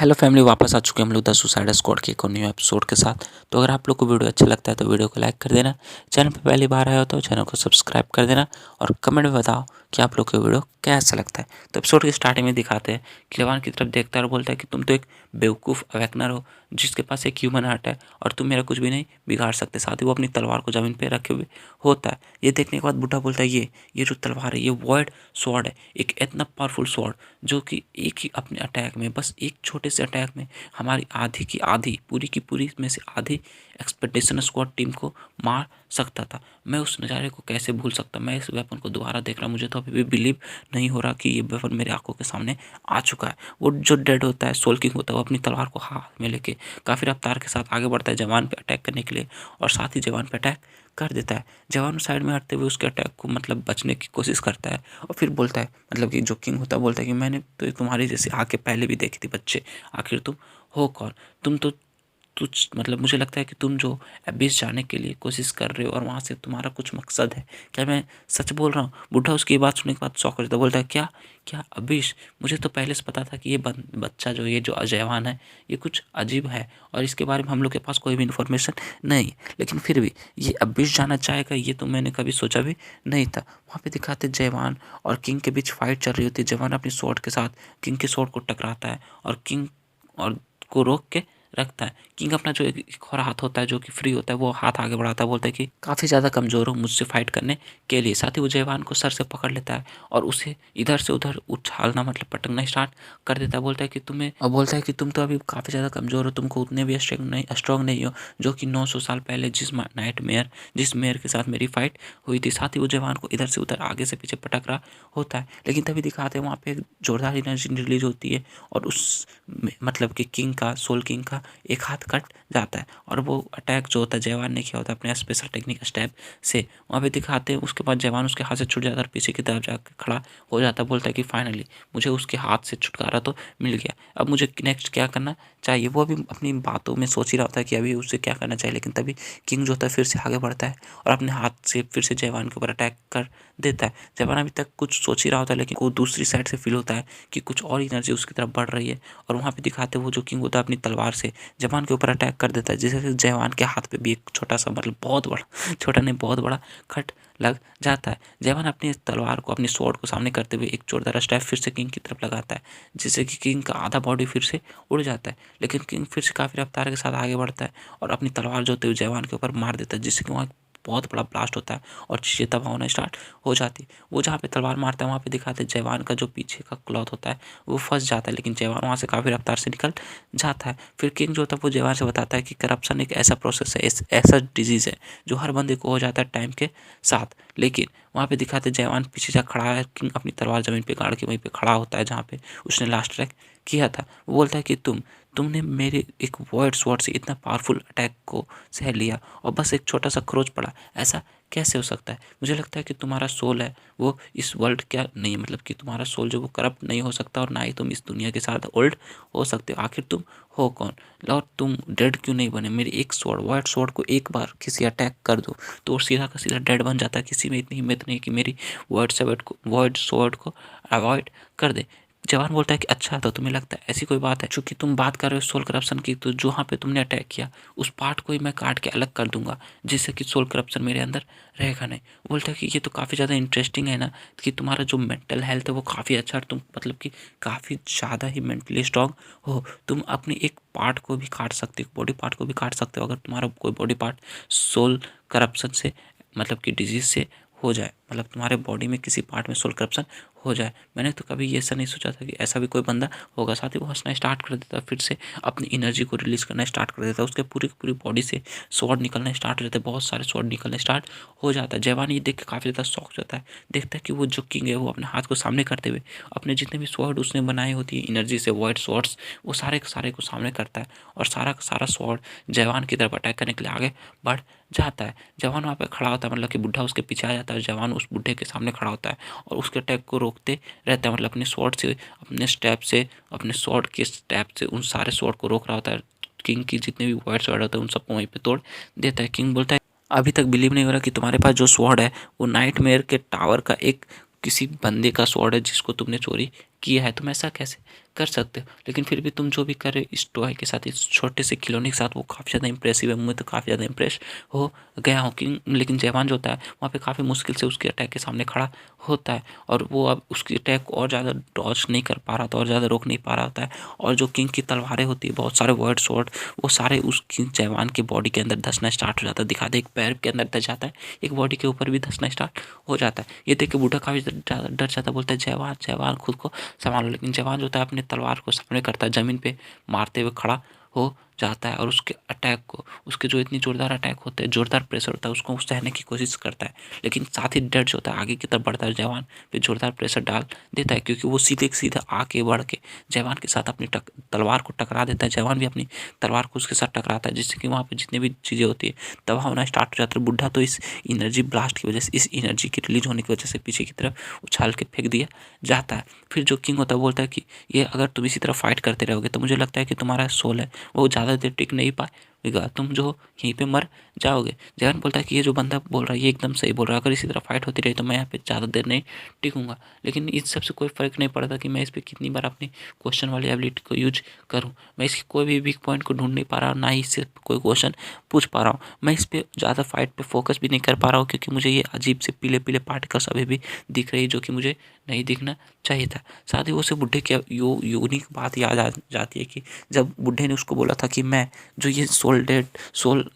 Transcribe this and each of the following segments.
Hello family, वापस आ चुके हैं हम लोग द सुसाइड स्क्वाड के एक और न्यू एपिसोड के साथ। तो अगर आप लोग को वीडियो अच्छा लगता है तो वीडियो को लाइक कर देना। चैनल पर पहली बार आया हो तो चैनल को सब्सक्राइब कर देना और कमेंट में बताओ कि आप लोग को वीडियो कैसा लगता है। तो एपिसोड की स्टार्टिंग में दिखाते हैं कि जवान की तरफ देखता है और बोलता है कि तुम तो एक बेवकूफ़ अवेकनर हो जिसके पास एक ह्यूमन हार्ट है और तुम मेरा कुछ भी नहीं बिगाड़ सकते। साथ ही वो अपनी तलवार को ज़मीन पर रखे हुए होता है। ये देखने के बाद बुढ़ा बोलता है ये जो तलवार है ये वॉइड स्वॉर्ड है, एक इतना पावरफुल स्वॉर्ड जो कि एक ही अपने अटैक में, बस एक छोटे से अटैक में हमारी आधी की आधी, पूरी की पूरी में से आधी एक्सपेडिशन स्क्वाड टीम को मार सकता था। मैं उस नज़ारे को कैसे भूल सकता। मैं इस वेपन को दोबारा देख रहा, मुझे तो अभी भी बिलीव नहीं हो रहा कि ये वेपन मेरे आंखों के सामने आ चुका है। वो जो डेड होता है, सोल किंग होता है, वो अपनी तलवार को हाथ में लेके काफ़ी रफ्तार के साथ आगे बढ़ता है जवान पे अटैक करने के लिए और साथ ही जवान पे अटैक कर देता है। जवान साइड में हटते हुए उसके अटैक को बचने की कोशिश करता है और फिर बोलता है, कि जो किंग होता है बोलता है कि मैंने तो तुम्हारी जैसी आंखें पहले भी देखी थी बच्चे, आखिर तुम हो कौन? तुम तो तुझ मुझे लगता है कि तुम जो अबिस जाने के लिए कोशिश कर रहे हो और वहाँ से तुम्हारा कुछ मकसद है। क्या मैं सच बोल रहा हूँ? बुढ़ा उसकी बात सुनने के बाद शॉक हो जाता है, बोलता है क्या क्या अबिस? मुझे तो पहले से पता था कि ये बच्चा जो ये जो अजयवान है ये कुछ अजीब है और इसके बारे में हम लोग के पास कोई भी इन्फॉर्मेशन नहीं, लेकिन फिर भी ये अबिस जाना चाहेगा ये तो मैंने कभी सोचा भी नहीं था। वहाँ पे दिखाते जयवान और किंग के बीच फाइट चल रही होती है। जयवान अपनी स्वॉर्ड के साथ किंग के स्वॉर्ड को टकराता है और किंग और को रोक के रखता है। किंग अपना जो एक और हाथ होता है जो कि फ्री होता है वो हाथ आगे बढ़ाता है, बोलता है कि काफ़ी ज़्यादा कमज़ोर हो मुझसे फाइट करने के लिए। साथ ही वो जयवान को सर से पकड़ लेता है और उसे इधर से उधर उछालना पटकना स्टार्ट कर देता है। बोलता है कि तुम तो अभी काफ़ी ज़्यादा कमज़ोर हो, तुमको उतने भी स्ट्रॉन्ग नहीं हो जो कि 900 साल पहले जिस मेयर के साथ मेरी फाइट हुई थी। साथ ही वो जवान को इधर से उधर आगे से पीछे पटक रहा होता है, लेकिन तभी दिखाते हैं वहाँ पे एक जोरदार एनर्जी रिलीज होती है और उस कि किंग का, सोल किंग का एक हाथ कट जाता है और वो अटैक जो होता है जयवान ने किया होता है अपने स्पेशल टेक्निक स्टेप से, वहाँ पे दिखाते हैं। उसके बाद जयवान उसके हाथ से छूट जाता है और पीछे की तरफ जाकर खड़ा हो जाता है। बोलता है कि फाइनली मुझे उसके हाथ से छुटकारा तो मिल गया, अब मुझे नेक्स्ट क्या करना चाहिए। वो अभी अपनी बातों में सोच ही रहा होता है कि अभी उससे क्या करना चाहिए, लेकिन तभी किंग जो होता है फिर से आगे बढ़ता है और अपने हाथ से फिर से जयवान के ऊपर अटैक कर देता है। जयवान अभी तक कुछ सोच ही रहा होता है, लेकिन वो दूसरी साइड से फील होता है कि कुछ और एनर्जी उसकी तरफ बढ़ रही है और वहाँ पे दिखाते वो जो किंग होता है अपनी तलवार से जवान के ऊपर अटैक कर देता है, जिससे जवान के हाथ पे भी एक छोटा सा, बहुत बड़ा, छोटा नहीं बहुत बड़ा कट लग जाता है। जवान अपनी तलवार को, अपनी स्वॉर्ड को सामने करते हुए एक जोरदार स्टेप फिर से किंग की तरफ लगाता है, जिससे कि किंग का आधा बॉडी फिर से उड़ जाता है। लेकिन किंग फिर से काफ़ी रफ्तार के साथ आगे बढ़ता है और अपनी तलवार जो होती है जवान के ऊपर मार देता है, जिससे कि वहाँ बहुत बड़ा ब्लास्ट होता है और चीज़ें तबाह होना स्टार्ट हो जाती है। वो जहाँ पे तलवार मारता है वहाँ पे दिखाते हैं जवान का जो पीछे का क्लॉथ होता है वो फंस जाता है, लेकिन जवान वहाँ से काफ़ी रफ्तार से निकल जाता है। फिर किंग जो होता है वो जवान से बताता है कि करप्शन एक ऐसा प्रोसेस है, ऐसा डिजीज़ है जो हर बंदे को हो जाता है टाइम के साथ। लेकिन वहाँ पे दिखाते जवान पीछे जा खड़ा है, किंग अपनी तलवार ज़मीन पे गाड़ के वहीं पे खड़ा होता है जहाँ पे उसने लास्ट ट्रैक किया था। वो बोलता है कि तुमने मेरे एक वॉइड स्वॉर्ड से इतना पावरफुल अटैक को सह लिया और बस एक छोटा सा खरोच पड़ा, ऐसा कैसे हो सकता है? मुझे लगता है कि तुम्हारा सोल है वो इस वर्ल्ड क्या नहीं, कि तुम्हारा सोल जो वो करप्ट नहीं हो सकता और ना ही तुम इस दुनिया के साथ ओल्ड हो सकते हो। आखिर तुम हो कौन और तुम डेड क्यों नहीं बने? मेरी एक स्वॉर्ड, वाइट स्वॉर्ड को एक बार किसी अटैक कर दो तो सीधा का सीधा डेड बन जाता है। किसी में इतनी हिम्मत नहीं कि मेरी वाइट स्वॉर्ड को अवॉइड कर दे। जवान बोलता है कि अच्छा, तो तुम्हें लगता है ऐसी कोई बात है? चूंकि तुम बात कर रहे हो सोल करप्शन की, तो जहाँ पे तुमने अटैक किया उस पार्ट को ही मैं काट के अलग कर दूंगा, जिससे कि सोल करप्शन मेरे अंदर रहेगा नहीं। बोलता है कि ये तो काफ़ी ज़्यादा इंटरेस्टिंग है ना, कि तुम्हारा जो मेंटल हेल्थ है वो काफ़ी अच्छा है, तुम कि काफ़ी ज़्यादा ही मेंटली स्ट्रांग हो। तुम अपनी एक पार्ट को भी काट सकते हो, बॉडी पार्ट को भी काट सकते हो, अगर तुम्हारा कोई बॉडी पार्ट सोल करप्शन से कि डिजीज से हो जाए, तुम्हारे बॉडी में किसी पार्ट में सोल करप्शन हो जाए। मैंने तो कभी ये ऐसा नहीं सोचा था कि ऐसा भी कोई बंदा होगा। साथ ही वो हंसना स्टार्ट कर देता है, फिर से अपनी एनर्जी को रिलीज करना स्टार्ट कर देता है। उसके पूरी की पूरी बॉडी से स्वॉर्ड निकलना स्टार्ट हो जाता है, बहुत सारे स्वॉर्ड निकलना स्टार्ट हो जाता है। जवान ये देख के काफ़ी ज़्यादा शॉक हो जाता है, देखता है कि वो जो किंग है वो अपने हाथ को सामने करते हुए अपने जितने भी स्वॉर्ड उसने बनाई होती है एनर्जी से, वाइट स्वॉर्ड्स, वो सारे के सारे को सामने करता है और सारा का सारा स्वॉर्ड जवान की तरफ अटैक करने के लिए आगे बढ़ जाता है। जवान वहाँ पे खड़ा होता है, कि बुढ़ा उसके पीछे आ जाता है। जवान उस बुढ़े के सामने खड़ा होता है और उसके अटैक को रोकते रहता है, अपने स्वॉर्ड से, अपने स्वॉर्ड के स्टेप से उन सारे स्वॉर्ड को रोक रहा होता है। किंग की जितने भी वाइट स्वॉर्ड होते हैं उन सबको वहीं पे तोड़ देता है। किंग बोलता है अभी तक बिलीव नहीं हो रहा कि तुम्हारे पास जो स्वॉर्ड है वो नाइटमेयर के टावर का एक किसी बंदे का स्वॉर्ड है जिसको तुमने चोरी किया है, तुम ऐसा कैसे कर सकते हो, लेकिन फिर भी तुम जो भी कर रहे हो इस टॉय के साथ, इस छोटे से खिलौने के साथ, वो काफ़ी ज़्यादा इंप्रेसिव है। मैं तो काफ़ी ज़्यादा इंप्रेस हो गया हूँ कि लेकिन जवान जो होता है वहाँ पे काफ़ी मुश्किल से उसके अटैक के सामने खड़ा होता है, और वो अब उसकी अटैक को और ज़्यादा डॉज नहीं कर पा रहा था और ज़्यादा रोक नहीं पा रहा होता है। और जो किंग की तलवारें होती है, बहुत सारे वर्ड स्वॉर्ड, वो सारे उस जवान के बॉडी के अंदर धंसना स्टार्ट हो जाता है। दिखा दे, एक पैर के अंदर धंस जाता है, एक बॉडी के ऊपर भी धंसना स्टार्ट हो जाता है। ये देख के बूढ़ा काफ़ी ज़्यादा डर जाता है, बोलता है जवान जवान खुद को संभालो। लेकिन जवान जो होता है अपने तलवार को सामने करता है, ज़मीन पे मारते हुए खड़ा हो जाता है, और उसके अटैक को, उसके जो इतनी जोरदार अटैक होते हैं, जोरदार प्रेशर होता है, उसको सहने की कोशिश करता है। लेकिन साथ ही डर जो होता है आगे की तरफ बढ़ता है, जवान पे जोरदार प्रेशर डाल देता है, क्योंकि वो सीधे सीधे आके बढ़ के जवान के साथ अपनी तलवार को टकरा देता है। जवान भी अपनी तलवार को उसके साथ टकराता है, जिससे कि वहाँ पे जितनी भी चीज़ें होती है तबाह होना स्टार्ट हो जाता है। बुढ़ा तो इस एनर्जी ब्लास्ट की वजह से, इस एनर्जी की रिलीज होने की वजह से पीछे की तरफ उछाल के फेंक दिया जाता है। फिर जो किंग होता है बोलता है कि ये अगर तुम इसी तरह फाइट करते रहोगे तो मुझे लगता है कि तुम्हारा सोल है वो ज़्यादा देर टिक नहीं पाएगा, तुम जो यहीं पे मर जाओगे। जवान बोलता है कि ये जो बंदा बोल रहा है ये एकदम सही बोल रहा है, अगर इसी तरह फाइट होती रही तो मैं यहाँ पे ज़्यादा देर नहीं टिकूंगा। लेकिन इस सबसे कोई फ़र्क नहीं पड़ता कि मैं इस पर कितनी बार अपनी क्वेश्चन वाली एबिलिटी को यूज करूँ। मैं इसकी कोई भी वीक पॉइंट को ढूंढ नहीं पा रहा हूँ, ना ही इससे कोई क्वेश्चन पूछ पा रहा हूँ। मैं इस पर ज़्यादा फाइट पे फोकस भी नहीं कर पा रहा हूँ, क्योंकि मुझे ये अजीब से पीले पीले पार्टिकल्स अभी भी दिख रही है, जो कि मुझे नहीं दिखना चाहिए था। साथ ही उसे बुढ़े की यूनिक बात याद आ जाती है कि जब बुढ़े ने उसको बोला था कि मैं जो ये सोल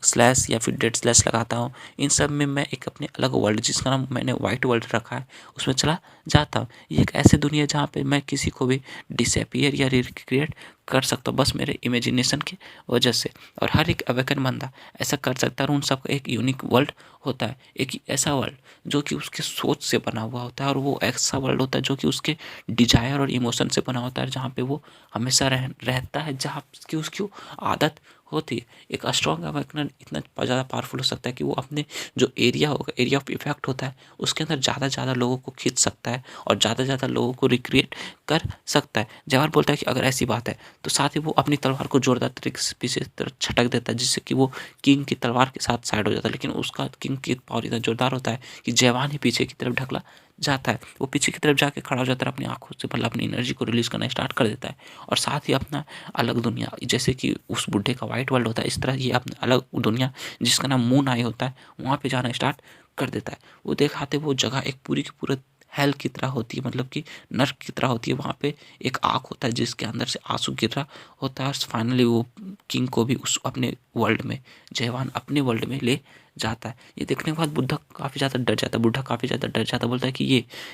स्लैश या फिर डेड स्लैश लगाता हूँ, इन सब में मैं एक अपने अलग वर्ल्ड, जिसका नाम मैंने वाइट वर्ल्ड रखा है, उसमें चला जाता हूँ। ये एक ऐसी दुनिया है जहाँ पे मैं किसी को भी डिसअपियर या रिक्रिएट कर सकता हूँ, बस मेरे इमेजिनेशन की वजह से। और हर एक अवेकन बंदा ऐसा कर सकता है, और उन सबका एक यूनिक वर्ल्ड होता है, एक ऐसा वर्ल्ड जो कि उसके सोच से बना हुआ होता है, और वो ऐसा वर्ल्ड होता है जो कि उसके डिजायर और इमोशन से बना होता है, जहाँ पे वो हमेशा रहता है, जहाँ की उसकी आदत होती है। एक स्ट्रॉन्ग अवेकनर इतना ज़्यादा पावरफुल हो सकता है कि वो अपने जो एरिया होगा, एरिया ऑफ इफेक्ट होता है, उसके अंदर ज़्यादा से ज़्यादा लोगों को खींच सकता है और ज़्यादा से ज़्यादा लोगों को रिक्रिएट कर सकता है। जवाहर बोलता है कि अगर ऐसी बात है तो साथ ही वो अपनी तलवार को जोरदार तरीके से पीछे तरफ छटक देता है, जिससे कि वो किंग की तलवार के साथ साइड हो जाता है। लेकिन उसका किंग की पावर इतना जोरदार होता है कि जवान ही पीछे की तरफ ढकला जाता है। वो पीछे की तरफ जाके खड़ा हो जाता है, अपनी आंखों से मतलब अपनी एनर्जी को रिलीज करना स्टार्ट कर देता है, और साथ ही अपना अलग दुनिया, जैसे कि उस बुढ़े का वाइट वर्ल्ड होता है, इस तरह ये अपना अलग दुनिया जिसका नाम मून आई होता है, वहाँ पे जाना स्टार्ट कर देता है। वो दिखाते वो जगह एक पूरी की पूरा हेल की तरह होती है, मतलब कि नर्क की तरह होती है। वहाँ पे एक आग होता है जिसके अंदर से आंसू गिर रहा होता है, और फाइनली वो किंग को भी उस अपने वर्ल्ड में, जयवान अपने वर्ल्ड में ले जाता है। ये देखने के बाद बुद्धा काफ़ी ज़्यादा डर जाता है, बुढ़ा काफ़ी ज़्यादा डर जाता है, बोलता है कि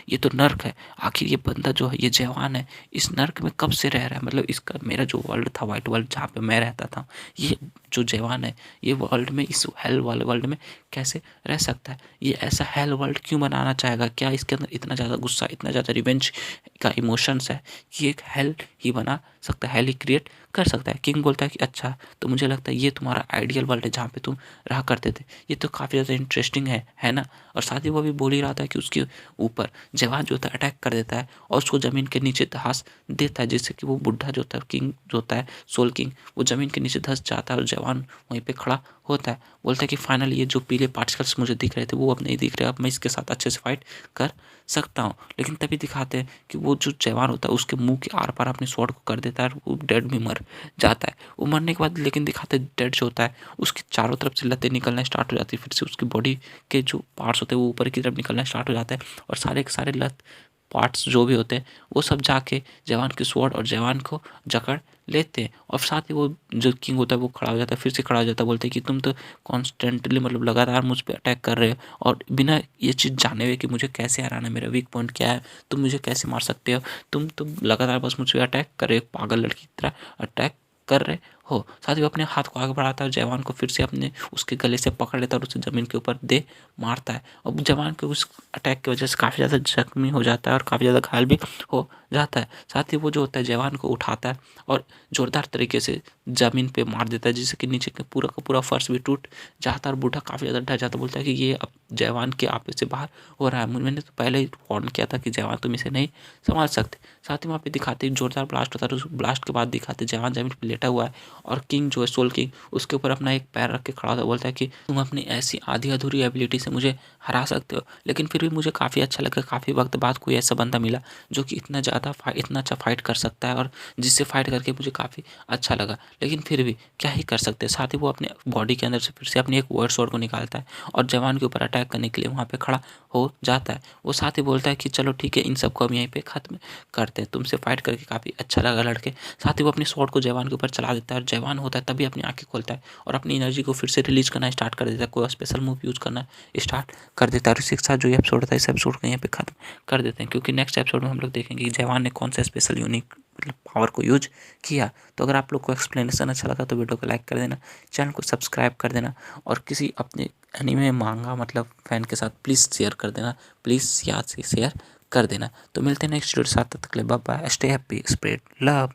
ये तो नर्क है, आखिर ये बंदा जो है, ये जवान है, इस नर्क में कब से रह रहा है, मतलब इसका मेरा जो वर्ल्ड था, वाइट वर्ल्ड जहाँ पे मैं रहता था, ये जो जवान है ये वर्ल्ड में, इस हेल वाले वर्ल्ड में कैसे रह सकता है, ये ऐसा हेल वर्ल्ड क्यों बनाना चाहेगा, क्या इसके अंदर इतना ज़्यादा गुस्सा, इतना ज़्यादा रिवेंज का इमोशंस है कि एक हेल ही बना सकता है, हेल ही क्रिएट कर सकता है। किंग बोलता है कि अच्छा, तो मुझे लगता है ये तुम्हारा आइडियल वर्ल्ड है जहाँ पे तुम रहा करते थे, ये तो काफ़ी ज़्यादा इंटरेस्टिंग है ना। और साथ ही वो भी बोल ही रहा था कि उसके ऊपर जवान जो होता है अटैक कर देता है और उसको ज़मीन के नीचे धंस देता है, जिससे कि वो बुढ़ा जो होता है, किंग जो होता है, सोल किंग, वो ज़मीन के नीचे धंस जाता है, और जवान वहीं पे खड़ा होता है। बोलता है कि फाइनली ये जो पीले पार्टिकल्स मुझे दिख रहे थे वो अब नहीं दिख रहे, अब मैं इसके साथ अच्छे से फाइट कर सकता हूँ। लेकिन तभी दिखाते हैं कि वो जो जवान होता है उसके मुंह के आर पार अपने स्वॉर्ड को कर देता है, और वो डेड भी मर जाता है। वो मरने के बाद लेकिन दिखाते डेड जो होता है उसकी चारों तरफ से लतें निकलना स्टार्ट हो जाती है, फिर से उसकी बॉडी के जो पार्ट्स होते हैं वो ऊपर की तरफ निकलना स्टार्ट हो जाता है, और सारे के सारे लत पार्ट्स जो भी होते हैं वो सब जाके जवान के स्वॉर्ड और जवान को जकड़ लेते हैं। और साथ ही वो जो किंग होता है वो खड़ा हो जाता है, फिर से खड़ा हो जाता है, बोलते हैं कि तुम तो कॉन्स्टेंटली मतलब लगातार मुझ पर अटैक कर रहे हो, और बिना ये चीज़ जाने हुए कि मुझे कैसे हराना है, मेरा वीक पॉइंट क्या है, तुम मुझे कैसे मार सकते हो, तुम तो लगातार बस मुझ पर अटैक कर रहे हो, पागल लड़की की तरह अटैक कर रहे हो। साथ ही वो अपने हाथ को आगे बढ़ाता है, जवान को फिर से अपने उसके गले से पकड़ लेता है और उसे ज़मीन के ऊपर दे मारता है, और जवान के उस अटैक की वजह से काफ़ी ज़्यादा जख्मी हो जाता है और काफ़ी ज़्यादा घायल भी हो जाता है। साथ ही वो जो होता है जवान को उठाता है और ज़ोरदार तरीके से ज़मीन पे मार देता है, जिससे कि नीचे का पूरा फर्श भी टूट जाता है, और बूढ़ा काफ़ी ज़्यादा डर जाता है, बोलता है कि ये अब जवान के आपे से बाहर हो रहा है, मैंने तो पहले ही वार्न किया था कि जवान तुम इसे नहीं संभाल सकते। साथ ही वहाँ पे दिखाते जोरदार ब्लास्ट होता है, उस ब्लास्ट के बाद दिखाते जवान जमीन पर लेटा हुआ है और किंग जो है सोल किंग उसके ऊपर अपना एक पैर रख के खड़ा होता है, बोलता है कि तुम अपनी ऐसी आधी अधूरी एबिलिटी से मुझे हरा सकते हो, लेकिन फिर भी मुझे काफ़ी अच्छा लगा, काफ़ी वक्त बाद कोई ऐसा बंदा मिला जो कि इतना अच्छा फाइट कर सकता है और जिससे फाइट करके मुझे काफ़ी अच्छा लगा। लेकिन फिर भी क्या ही कर सकते हैं। साथ ही वो अपने बॉडी के अंदर से फिर से अपनी एक वर्ड स्वॉर्ड को निकालता है और जवान के ऊपर अटैक करने के लिए वहाँ पे खड़ा हो जाता है। वो साथ ही बोलता है कि चलो ठीक है, इन सबको हम यहीं पे ख़त्म करते हैं, तुमसे फाइट करके काफ़ी अच्छा लगा लड़के। साथ ही वो अपनी स्वॉर्ड को जवान के ऊपर चला देता है और जवान होता है तभी अपनी आँखें खोलता है और अपनी एनर्जी को फिर से रिलीज करना स्टार्ट कर देता है, कोई स्पेशल मूव यूज़ करना स्टार्ट कर देता है। और इसी के साथ जो ये एपिसोड था इस एपिसोड को यहीं पे खत्म कर देते हैं, क्योंकि नेक्स्ट एपिसोड में हम लोग देखेंगे कि जवान ने कौन सा स्पेशल यूनिक मतलब पावर को यूज किया। तो अगर आप लोग को एक्सप्लेनेशन अच्छा लगा तो वीडियो को लाइक कर देना, चैनल को सब्सक्राइब कर देना और किसी अपने एनीमे मांगा मतलब फैन के साथ प्लीज़ शेयर कर देना, प्लीज़ याद से शेयर कर देना। तो मिलते हैं नेक्स्ट वीडियो के साथ, तब तक के लिए bye bye, stay happy, spread love.